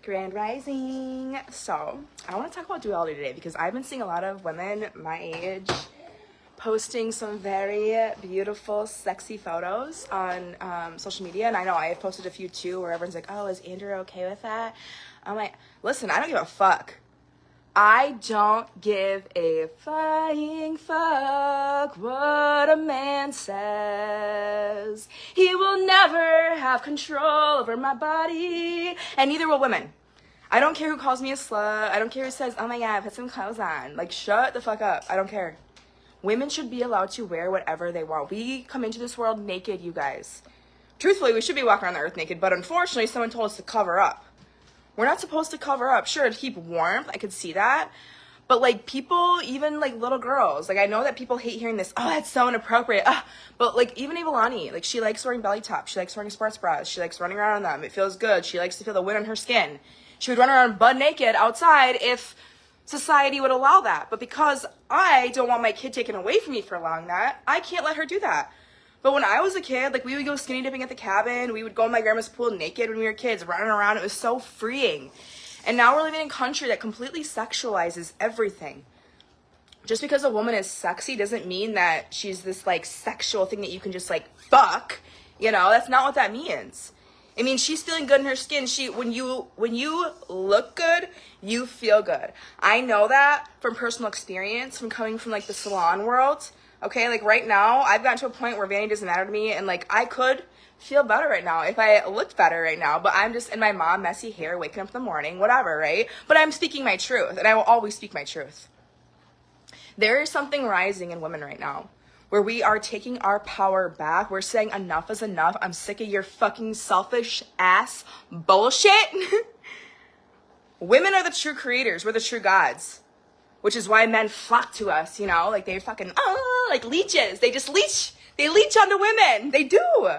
Grand Rising. So, I want to talk about duality today because I've been seeing a lot of women my age posting some very beautiful, sexy photos on social media. And I know I've posted a few too where everyone's like, oh, is Andrew okay with that? I'm like, listen, I don't give a fuck. I don't give a flying fuck what a man says. He will never have control over my body. And neither will women. I don't care who calls me a slut. I don't care who says, oh my god, put some clothes on. Like, shut the fuck up. I don't care. Women should be allowed to wear whatever they want. We come into this world naked, you guys. Truthfully, we should be walking around the earth naked, but unfortunately, someone told us to cover up. We're not supposed to cover up. Sure, to keep warmth, I could see that. But, like, people, even, like, little girls, like, I know that people hate hearing this, oh, that's so inappropriate. But, like, even Duality, like, she likes wearing belly tops. She likes wearing sports bras. She likes running around in them. It feels good. She likes to feel the wind on her skin. She would run around butt naked outside if society would allow that. But because I don't want my kid taken away from me for allowing that, I can't let her do that. But when I was a kid, like, we would go skinny dipping at the cabin. We would go in my grandma's pool naked when we were kids, running around. It was so freeing. And now we're living in a country that completely sexualizes everything. Just because a woman is sexy doesn't mean that she's this, like, sexual thing that you can just, like, fuck. You know, that's not what that means. It means she's feeling good in her skin. When you look good, you feel good. I know that from personal experience, from coming from, like, the salon world. Okay, like, right now, I've gotten to a point where vanity doesn't matter to me, and, like, I could feel better right now if I looked better right now, but I'm just in my mom messy hair, waking up in the morning, whatever, right? But I'm speaking my truth, and I will always speak my truth. There is something rising in women right now, where we are taking our power back. We're saying enough is enough. I'm sick of your fucking selfish ass bullshit. Women are the true creators. We're the true gods. Which is why men flock to us, you know? Like, they're fucking, like leeches. They just leech. They leech onto women. They do.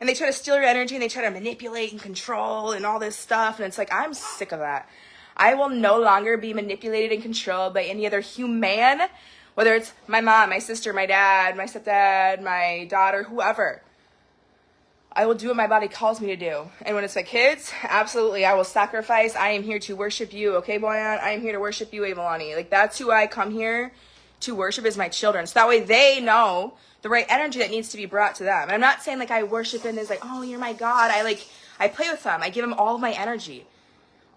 And they try to steal your energy, and they try to manipulate and control and all this stuff. And it's like, I'm sick of that. I will no longer be manipulated and controlled by any other human, whether it's my mom, my sister, my dad, my stepdad, my daughter, whoever. I will do what my body calls me to do. And when it's my kids, absolutely, I will sacrifice. I am here to worship you, okay, Boyan? I am here to worship you, Avalani. Like, that's who I come here to worship, is my children. So that way they know the right energy that needs to be brought to them. And I'm not saying, like, I worship and it's like, oh, you're my God. I play with them. I give them all of my energy.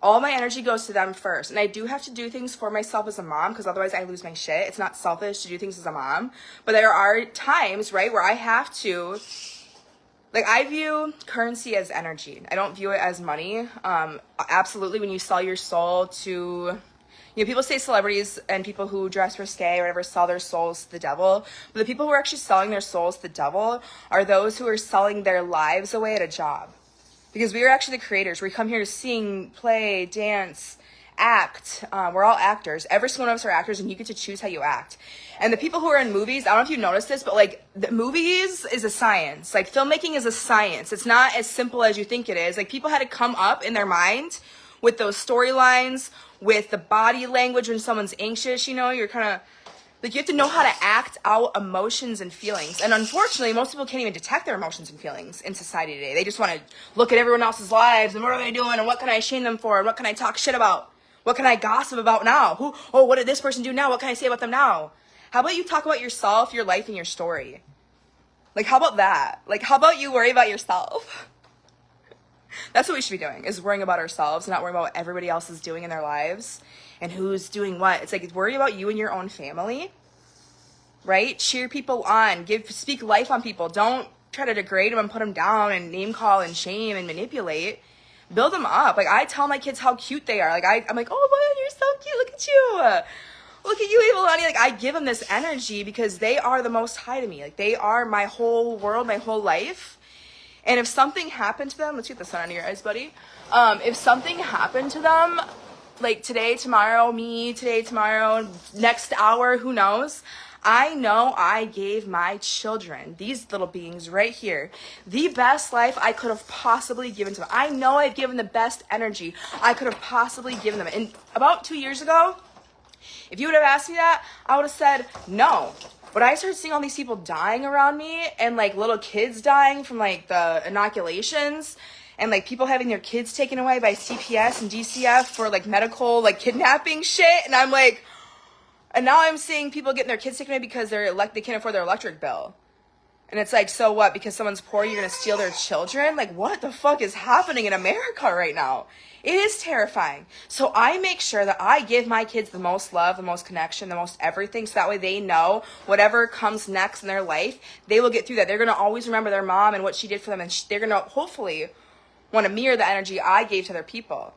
All my energy goes to them first. And I do have to do things for myself as a mom, because otherwise I lose my shit. It's not selfish to do things as a mom. But there are times, right, where I have to... Like, I view currency as energy. I don't view it as money. Absolutely, when you sell your soul to... You know, people say celebrities and people who dress risque or whatever sell their souls to the devil. But the people who are actually selling their souls to the devil are those who are selling their lives away at a job. Because we are actually the creators. We come here to sing, play, dance, act. We're all actors. Every single one of us are actors, and you get to choose how you act. And the people who are in movies, I don't know if you noticed this, but, like, the movies is a science. Like, filmmaking is a science. It's not as simple as you think it is. Like, people had to come up in their mind with those storylines, with the body language when someone's anxious, you know, you're kind of, like, you have to know how to act out emotions and feelings. And unfortunately, most people can't even detect their emotions and feelings in society today. They just want to look at everyone else's lives, and what are they doing, and what can I shame them for, and what can I talk shit about? What can I gossip about now? What did this person do now? What can I say about them now? How about you talk about yourself, your life, and your story? Like, how about that? Like, how about you worry about yourself? That's what we should be doing, is worrying about ourselves, not worrying about what everybody else is doing in their lives and who's doing what. It's like, worry about you and your own family, right? Cheer people on. Speak life on people. Don't try to degrade them and put them down and name call and shame and manipulate. Build them up. Like, I tell my kids how cute they are. Like, I'm like, oh, boy, you're so cute. Look at you. Look at you, Avalani. Like, I give them this energy because they are the most high to me. Like, they are my whole world, my whole life. And if something happened to them, let's get the sun out of your eyes, buddy. If something happened to them, like today, tomorrow, next hour, who knows? I know I gave my children, these little beings right here, the best life I could have possibly given to them. I know I've given the best energy I could have possibly given them. And about 2 years ago, if you would have asked me that, I would have said no. But I started seeing all these people dying around me, and, like, little kids dying from, like, the inoculations, and like people having their kids taken away by CPS and DCF for like medical like kidnapping shit, and I'm like, and now I'm seeing people getting their kids taken away because they can't afford their electric bill. And it's like, so what? Because someone's poor, you're gonna steal their children? Like, what the fuck is happening in America right now? It is terrifying. So I make sure that I give my kids the most love, the most connection, the most everything, so that way they know whatever comes next in their life, they will get through that. They're gonna always remember their mom and what she did for them, and they're gonna hopefully want to mirror the energy I gave to their people.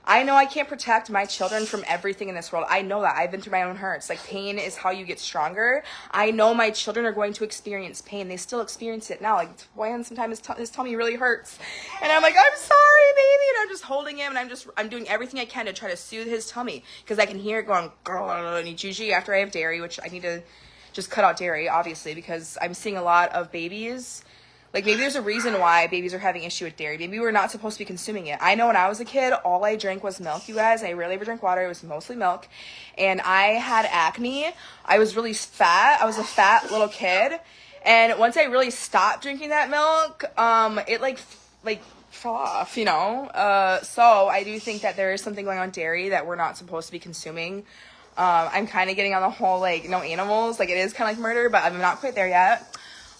I know I can't protect my children from everything in this world. I know that. I've been through my own hurts. Like, pain is how you get stronger. I know my children are going to experience pain. They still experience it now. Like, Dwayne sometimes his tummy really hurts. And I'm like, I'm sorry, baby. And I'm just holding him, and I'm doing everything I can to try to soothe his tummy. Because I can hear it going, and it's usually after I have dairy, which I need to just cut out dairy, obviously, because I'm seeing a lot of babies. Like, maybe there's a reason why babies are having issue with dairy. Maybe we're not supposed to be consuming it. I know when I was a kid, all I drank was milk, you guys. I rarely ever drank water. It was mostly milk. And I had acne. I was really fat. I was a fat little kid. And once I really stopped drinking that milk, it like fell off, you know? So I do think that there is something going on with dairy that we're not supposed to be consuming. I'm kind of getting on the whole, like, no animals. Like, it is kind of like murder, but I'm not quite there yet.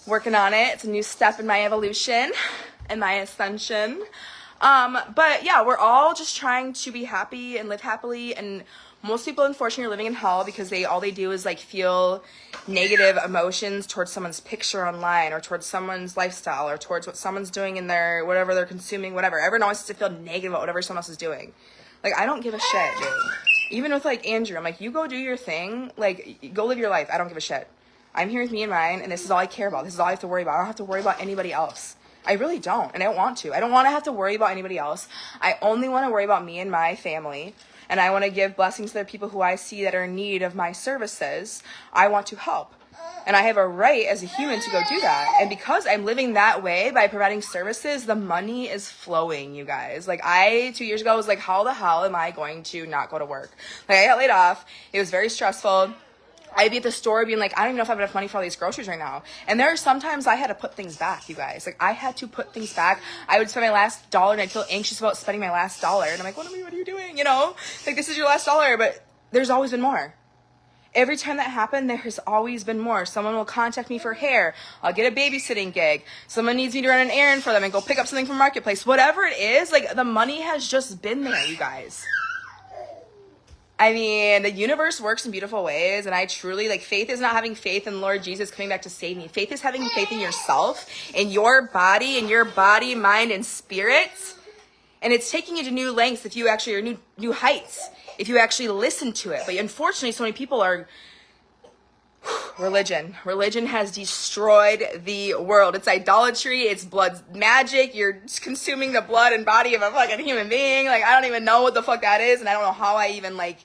Working on it. It's a new step in my evolution and my ascension. But yeah, we're all just trying to be happy and live happily, and most people unfortunately are living in hell because all they do is like feel negative emotions towards someone's picture online, or towards someone's lifestyle, or towards what someone's doing in their whatever they're consuming, whatever. Everyone always has to feel negative about whatever someone else is doing. Like, I don't give a shit, dude. Even with like Andrew, I'm like, you go do your thing, like, go live your life. I don't give a shit. I'm here with me and mine, and this is all I care about. This is all I have to worry about. I don't have to worry about anybody else. I really don't, and I don't want to. I don't want to have to worry about anybody else. I only want to worry about me and my family, and I want to give blessings to the people who I see that are in need of my services. I want to help, and I have a right as a human to go do that. And because I'm living that way by providing services, the money is flowing, you guys. Like, 2 years ago was like, how the hell am I going to not go to work? Like, I got laid off. It was very stressful. I'd be at the store being like, I don't even know if I have enough money for all these groceries right now. And there are sometimes I had to put things back, you guys. Like, I had to put things back. I would spend my last dollar, and I'd feel anxious about spending my last dollar. And I'm like, what are you doing? You know, like, this is your last dollar, but there's always been more. Every time that happened, there's always been more. Someone will contact me for hair. I'll get a babysitting gig. Someone needs me to run an errand for them and go pick up something from Marketplace. Whatever it is, like, the money has just been there, you guys. I mean, the universe works in beautiful ways, and I truly, like, faith is not having faith in Lord Jesus coming back to save me. Faith is having faith in yourself, in your body, mind, and spirit, and it's taking you to new lengths if you actually are new heights, if you actually listen to it. But unfortunately, so many people are... Religion has destroyed the world. It's idolatry. It's blood magic. You're consuming the blood and body of a fucking human being. Like, I don't even know what the fuck that is, and I don't know how I even, like...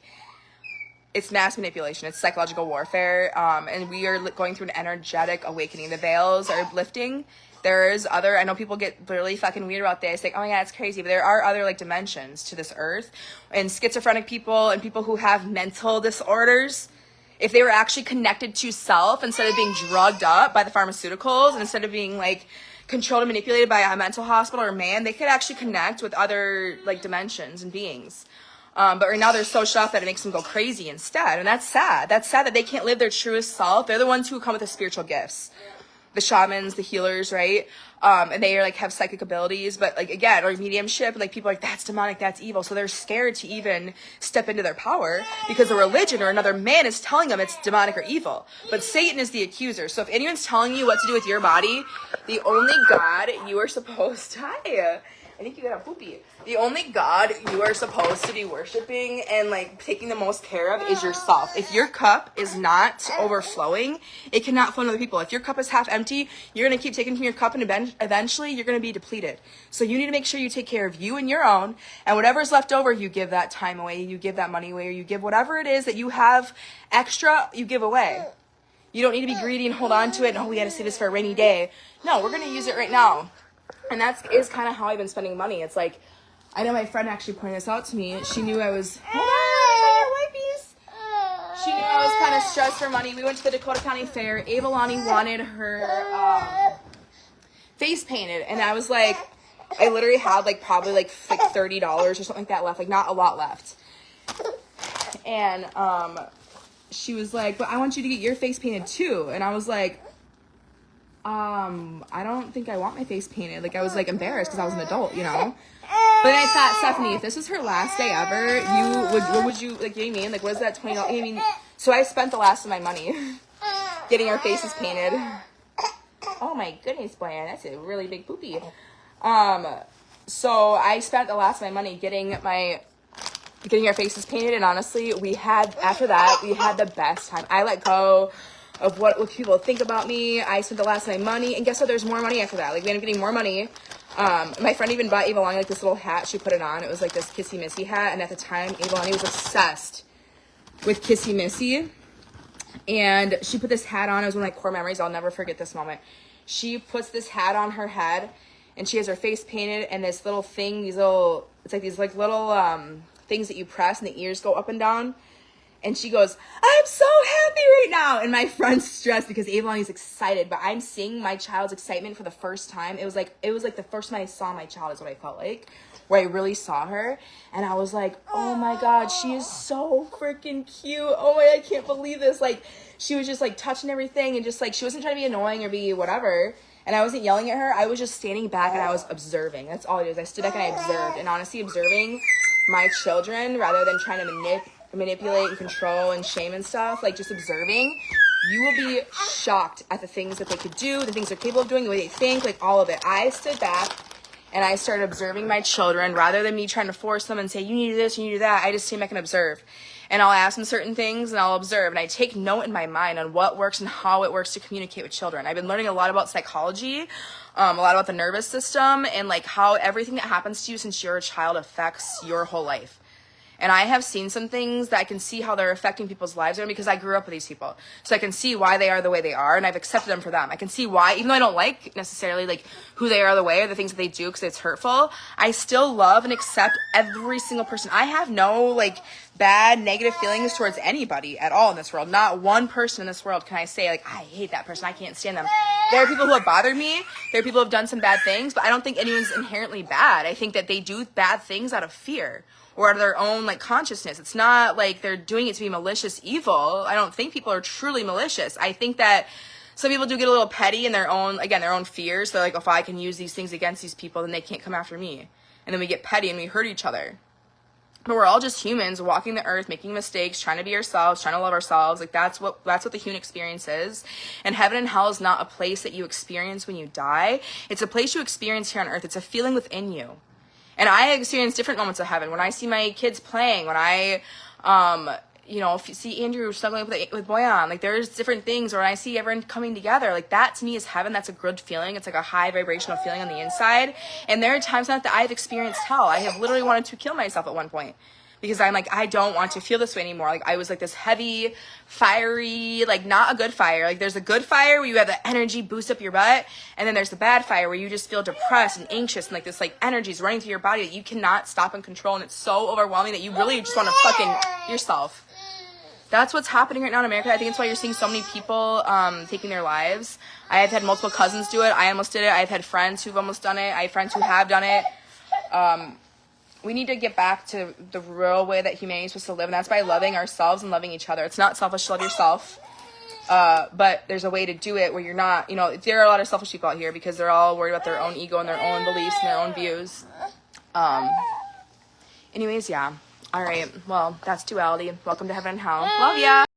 It's mass manipulation. It's psychological warfare, and we are going through an energetic awakening. The veils are lifting. There's other... I know people get really fucking weird about this. Like, oh my God, it's crazy. But there are other, like, dimensions to this earth. And schizophrenic people and people who have mental disorders... If they were actually connected to self instead of being drugged up by the pharmaceuticals, and instead of being like controlled and manipulated by a mental hospital or man, they could actually connect with other like dimensions and beings. But right now they're so shut off that it makes them go crazy instead. And that's sad. That's sad that they can't live their truest self. They're the ones who come with the spiritual gifts. The shamans, the healers, right? And they are like have psychic abilities, but like again, or mediumship, like people are like, that's demonic, that's evil. So they're scared to even step into their power because a religion or another man is telling them it's demonic or evil. But Satan is the accuser. So if anyone's telling you what to do with your body, the only God you are supposed to... Hi. I think you got a poopy. The only God you are supposed to be worshiping and like taking the most care of is yourself. If your cup is not overflowing, it cannot flow to other people. If your cup is half empty, you're going to keep taking from your cup, and eventually you're going to be depleted. So you need to make sure you take care of you and your own, and whatever's left over, you give that time away, you give that money away, or you give whatever it is that you have extra, you give away. You don't need to be greedy and hold on to it, and we got to save this for a rainy day. No, we're going to use it right now. And that is kind of how I've been spending money. It's like, I know my friend actually pointed this out to me. She knew I was... Hold on, she knew I was kind of stressed for money. We went to the Dakota County Fair. Avalani wanted her face painted. And I was like, I literally had like probably like $30 or something like that left, like not a lot left. And she was like, but I want you to get your face painted too. And I was like, I don't think I want my face painted. Like I was like embarrassed because I was an adult, you know. But then I thought, Stephanie, if this was her last day ever, what would you like? You know what I mean? Like, what is that $20? I mean, so I spent the last of my money getting our faces painted. Oh my goodness, Brian, that's a really big poopy. So I spent the last of my money getting our faces painted, and honestly, after that we had the best time. I let go of what people think about me. I spent the last of my money, and guess what? There's more money after that. Like we ended up getting more money. My friend even bought Ava Lonnie like this little hat. She put it on. It was like this Kissy Missy hat, and at the time, Ava Lonnie was obsessed with Kissy Missy, and she put this hat on. It was one of my core memories. I'll never forget this moment. She puts this hat on her head, and she has her face painted, and this little thing, it's like these like little things that you press, and the ears go up and down. And she goes, I'm so happy right now. And my friend's stressed because Avon's excited, but I'm seeing my child's excitement for the first time. It was like the first time I saw my child is what I felt like, where I really saw her. And I was like, oh my God, she is so freaking cute. Oh my, I can't believe this. Like, she was just like touching everything, and just like, she wasn't trying to be annoying or be whatever. And I wasn't yelling at her. I was just standing back and I was observing. That's all it is. I stood back and I observed. And honestly, observing my children rather than trying to manipulate and control and shame and stuff, like just observing, you will be shocked at the things that they could do, the things they're capable of doing, the way they think, like all of it. I stood back and I started observing my children rather than me trying to force them and say, you need to do this, you need to do that. I just stand back and observe. And I'll ask them certain things and I'll observe. And I take note in my mind on what works and how it works to communicate with children. I've been learning a lot about psychology, a lot about the nervous system, and like how everything that happens to you since you're a child affects your whole life. And I have seen some things that I can see how they're affecting people's lives because I grew up with these people. So I can see why they are the way they are, and I've accepted them for them. I can see why, even though I don't like necessarily like who they are the way or the things that they do because it's hurtful, I still love and accept every single person. I have no like bad, negative feelings towards anybody at all in this world. Not one person in this world can I say like, I hate that person, I can't stand them. There are people who have bothered me. There are people who have done some bad things, but I don't think anyone's inherently bad. I think that they do bad things out of fear or out of their own like consciousness. It's not like they're doing it to be malicious evil. I don't think people are truly malicious. I think that some people do get a little petty in their own fears. They're like, if I can use these things against these people, then they can't come after me. And then we get petty and we hurt each other. But we're all just humans walking the earth, making mistakes, trying to be ourselves, trying to love ourselves. Like that's what the human experience is. And heaven and hell is not a place that you experience when you die. It's a place you experience here on earth. It's a feeling within you. And I experience different moments of heaven. When I see my kids playing, when I, if you see Andrew struggling with Boyan, like there's different things. Or when I see everyone coming together, like that to me is heaven. That's a good feeling. It's like a high vibrational feeling on the inside. And there are times that I've experienced hell. I have literally wanted to kill myself at one point. Because I'm like, I don't want to feel this way anymore. Like I was like this heavy, fiery, like not a good fire. Like there's a good fire where you have the energy boost up your butt. And then there's the bad fire where you just feel depressed and anxious. And like this like energy is running through your body that you cannot stop and control. And it's so overwhelming that you really just want to fucking yourself. That's what's happening right now in America. I think it's why you're seeing so many people taking their lives. I have had multiple cousins do it. I almost did it. I've had friends who've almost done it. I have friends who have done it. We need to get back to the real way that humanity is supposed to live, and that's by loving ourselves and loving each other. It's not selfish to love yourself, but there's a way to do it where you're not, there are a lot of selfish people out here because they're all worried about their own ego and their own beliefs and their own views. Anyways, yeah. All right. Well, that's Duality. Welcome to Heaven and Hell. Love ya.